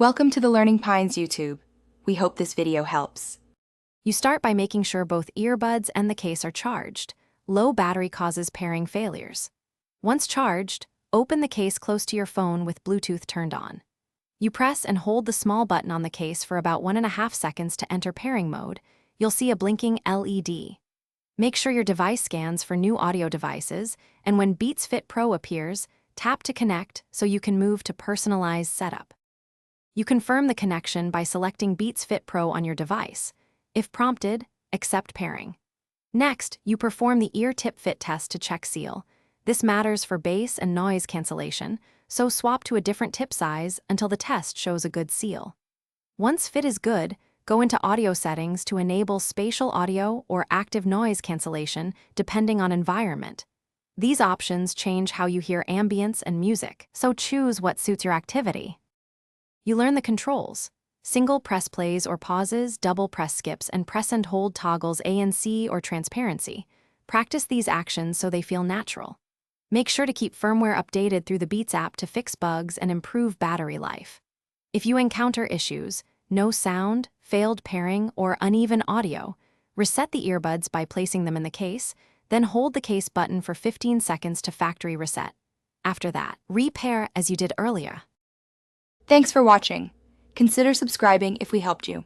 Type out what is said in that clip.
Welcome to the Learning Pines YouTube. We hope this video helps. You start by making sure both earbuds and the case are charged. Low battery causes pairing failures. Once charged, open the case close to your phone with Bluetooth turned on. You press and hold the small button on the case for about 1.5 seconds to enter pairing mode. You'll see a blinking LED. Make sure your device scans for new audio devices, and when Beats Fit Pro appears, tap to connect so you can move to personalized setup. You confirm the connection by selecting Beats Fit Pro on your device. If prompted, accept pairing. Next, you perform the ear tip fit test to check seal. This matters for bass and noise cancellation, so swap to a different tip size until the test shows a good seal. Once fit is good, go into audio settings to enable spatial audio or active noise cancellation depending on environment. These options change how you hear ambience and music, so choose what suits your activity. You learn the controls: single press plays or pauses, double press skips, and press and hold toggles ANC or transparency. Practice these actions so they feel natural. Make sure to keep firmware updated through the Beats app to fix bugs and improve battery life. If you encounter issues, no sound, failed pairing, or uneven audio, reset the earbuds by placing them in the case, then hold the case button for 15 seconds to factory reset. After that, repair as you did earlier. Thanks for watching. Consider subscribing if we helped you.